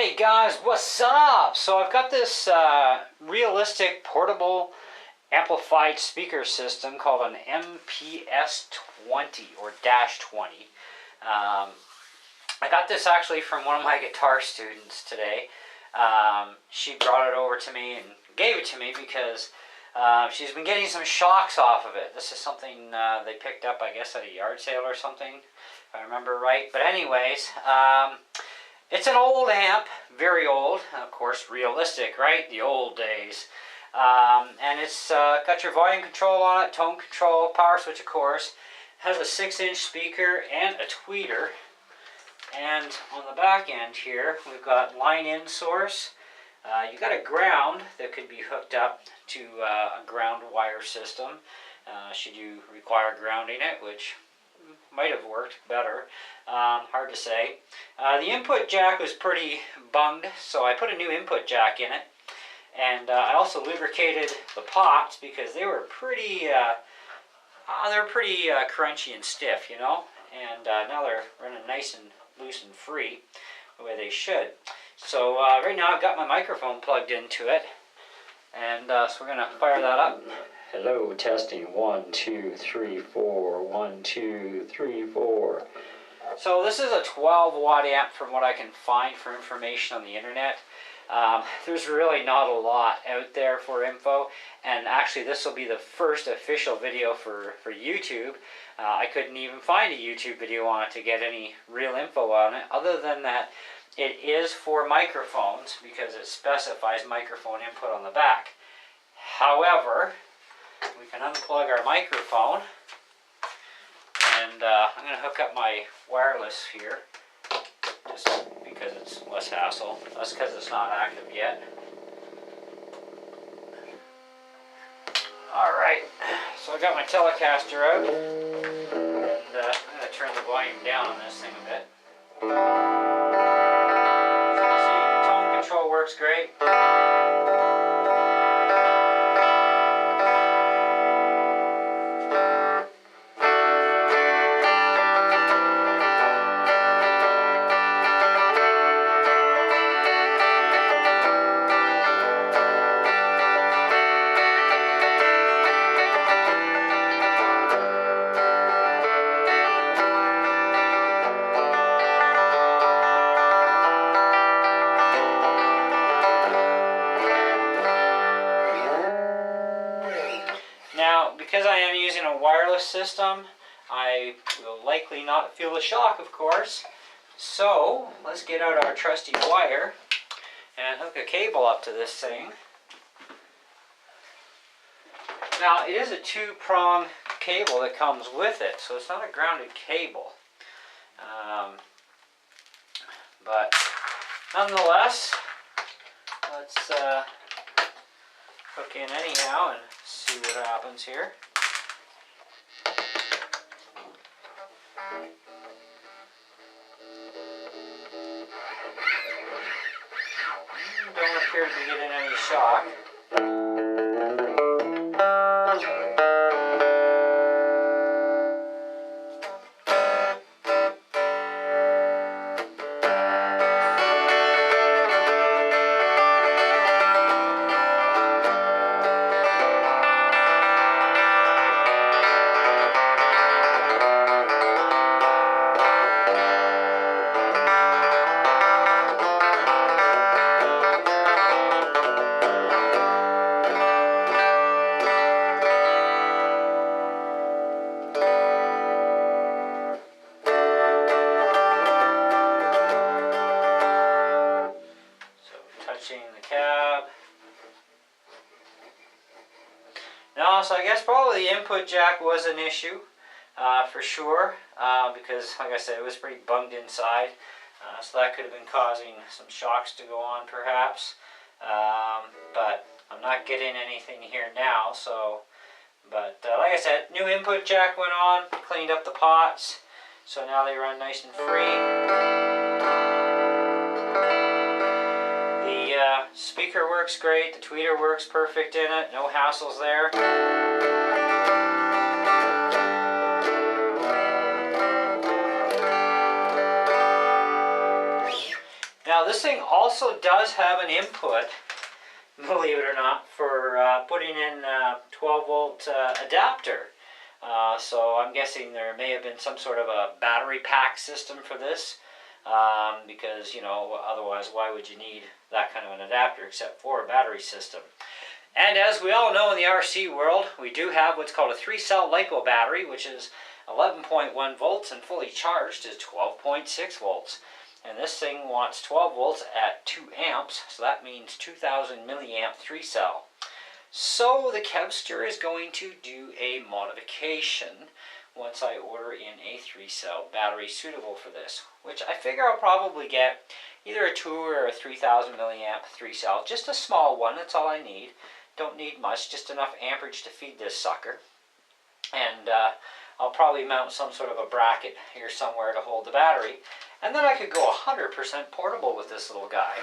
Hey guys, what's up? So I've got this realistic portable amplified speaker system called an MPS-20 or -20. I got this actually from one of my guitar students today. She brought it over to me and gave it to me because she's been getting some shocks off of it. This is something they picked up, I guess, at a yard sale or something, if I remember right. But anyways, it's an old amp, very old, of course, realistic, right? The old days. And it's got your volume control on it, tone control, power switch, of course. Has a 6-inch speaker and a tweeter. And on the back end here, we've got line-in source. You got a ground that could be hooked up to a ground wire system, should you require grounding it, which might have worked better. Hard to say. The input jack was pretty bunged, so I put a new input jack in it. And I also lubricated the pots because they were pretty crunchy and stiff, you know. And now they're running nice and loose and free, the way they should. So right now I've got my microphone plugged into it, and so we're gonna fire that up. Hello, testing. 1, 2, 3, 4. 1, 2, 3, 4. So this is a 12-watt amp from what I can find for information on the internet. There's really not a lot out there for info, and actually this will be the first official video for YouTube. I couldn't even find a YouTube video on it to get any real info on it, other than that it is for microphones because it specifies microphone input on the back. However, we can unplug our microphone, and I'm going to hook up my wireless here just because it's less hassle. That's because it's not active yet. Alright, so I got my Telecaster out, and I'm going to turn the volume down on this thing a bit. So you see, tone control works great. Now, because I am using a wireless system, I will likely not feel the shock, of course. So, let's get out our trusty wire and hook a cable up to this thing. Now, it is a 2-prong cable that comes with it, so it's not a grounded cable. But nonetheless, let's hook in anyhow and see what happens here. Don't appear to be getting any shock. The cab. No, so I guess probably the input jack was an issue for sure, because like I said, it was pretty bunged inside, so that could have been causing some shocks to go on perhaps, but I'm not getting anything here now. So, but like I said, new input jack went on, cleaned up the pots, so now they run nice and free. Speaker works great, the tweeter works perfect in it, no hassles there. Now Now this thing also does have an input, believe it or not, for putting in a 12 volt adapter. So I'm guessing there may have been some sort of a battery pack system for this, because, you know, otherwise why would you need that kind of an adapter except for a battery system? And as we all know in the RC world, we do have what's called a 3-cell LiPo battery, which is 11.1 volts and fully charged is 12.6 volts. And this thing wants 12 volts at 2 amps, so that means 2000 milliamp 3-cell. So the Kevster is going to do a modification once I order in a 3-cell battery suitable for this, which I figure I'll probably get either a 2 or a 3000 milliamp 3-cell, just a small one, that's all I need. Don't need much, just enough amperage to feed this sucker. And I'll probably mount some sort of a bracket here somewhere to hold the battery. And then I could go 100% portable with this little guy.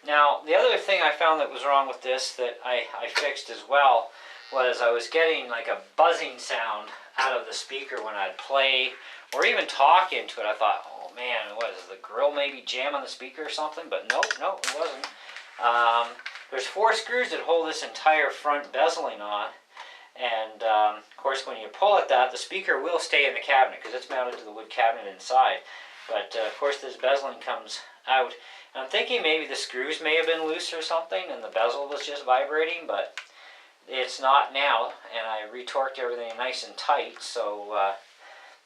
Now, the other thing I found that was wrong with this that I fixed as well was I was getting like a buzzing sound out of the speaker when I'd play or even talk into it. I thought, oh man, what is the grill maybe jam on the speaker or something? But no, it wasn't. There's 4 screws that hold this entire front bezeling on. And of course when you pull at that, the speaker will stay in the cabinet because it's mounted to the wood cabinet inside. But of course this bezeling comes out. And I'm thinking maybe the screws may have been loose or something and the bezel was just vibrating, but it's not now. And I retorqued everything nice and tight, so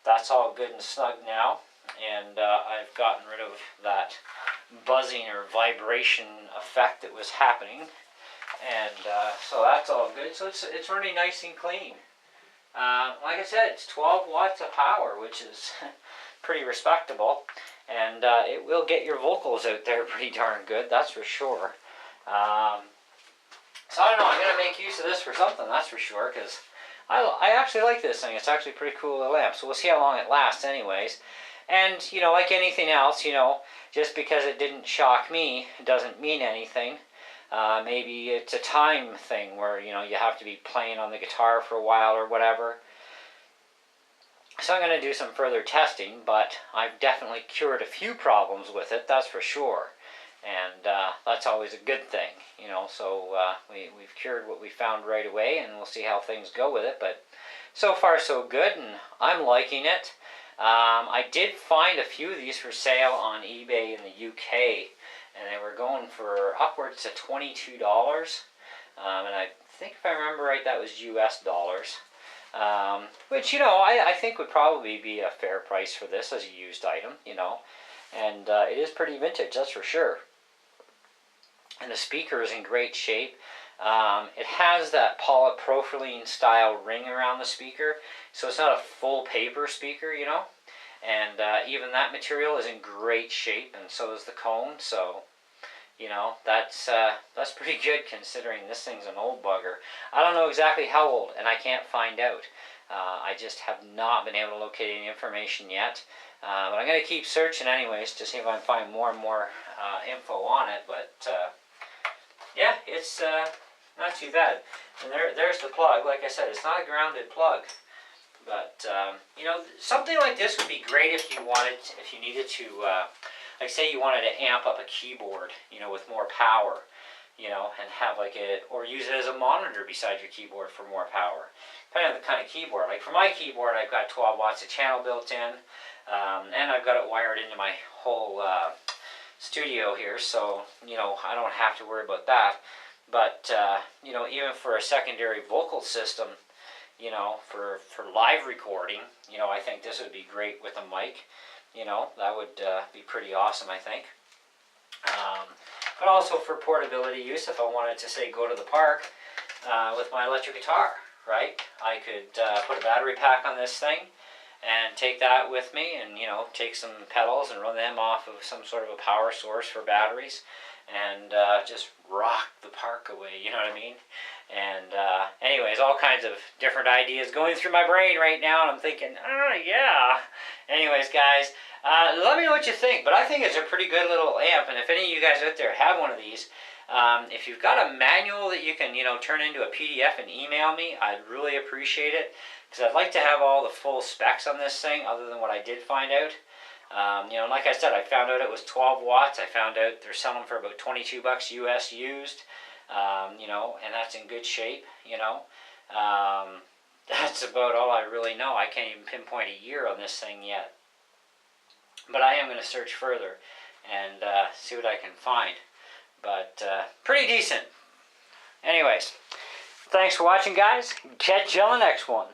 that's all good and snug now. And I've gotten rid of that buzzing or vibration effect that was happening. And so that's all good. So it's running nice and clean. Like I said, it's 12 watts of power, which is pretty respectable. And it will get your vocals out there pretty darn good, that's for sure. So I don't know, I'm going to make use of this for something, that's for sure, because I actually like this thing. It's actually a pretty cool little amp. So we'll see how long it lasts anyways. And, you know, like anything else, you know, just because it didn't shock me, it doesn't mean anything. Maybe it's a time thing where, you know, you have to be playing on the guitar for a while or whatever. So I'm going to do some further testing, but I've definitely cured a few problems with it, that's for sure. And that's always a good thing, you know, so we've cured what we found right away, and we'll see how things go with it. But so far so good, and I'm liking it. I did find a few of these for sale on eBay in the UK, and they were going for upwards to $22. And I think if I remember right, that was US dollars. Which, you know, I think would probably be a fair price for this as a used item, you know. And it is pretty vintage, that's for sure. And the speaker is in great shape. It has that polypropylene style ring around the speaker, so it's not a full paper speaker, you know. And even that material is in great shape, and so is the cone. So, you know, that's pretty good considering this thing's an old bugger. I don't know exactly how old, and I can't find out. I just have not been able to locate any information yet. But I'm going to keep searching anyways to see if I can find more and more info on it. But yeah, it's not too bad. And there's the plug. Like I said, it's not a grounded plug. But you know, something like this would be great if you needed to, like say you wanted to amp up a keyboard, you know, with more power, you know, and have like or use it as a monitor beside your keyboard for more power. Depending on the kind of keyboard. Like for my keyboard, I've got 12 watts of channel built in, and I've got it wired into my whole studio here, so, you know, I don't have to worry about that. But, you know, even for a secondary vocal system, you know, for live recording, you know, I think this would be great with a mic. You know, that would be pretty awesome, I think. But also for portability use, if I wanted to, say, go to the park with my electric guitar, right? I could put a battery pack on this thing and take that with me and, you know, take some pedals and run them off of some sort of a power source for batteries and just rock the park away, you know what I mean? And anyways, all kinds of different ideas going through my brain right now, and I'm thinking, oh yeah. Anyways, guys, let me know what you think, but I think it's a pretty good little amp, and if any of you guys out there have one of these, if you've got a manual that you can, you know, turn into a PDF and email me, I'd really appreciate it, because I'd like to have all the full specs on this thing, other than what I did find out. You know, like I said, I found out it was 12 watts. I found out they're selling for about $22 US used. You know, and that's in good shape. You know, that's about all I really know. I can't even pinpoint a year on this thing yet. But I am going to search further and see what I can find. But pretty decent. Anyways, thanks for watching, guys. Catch you on the next one.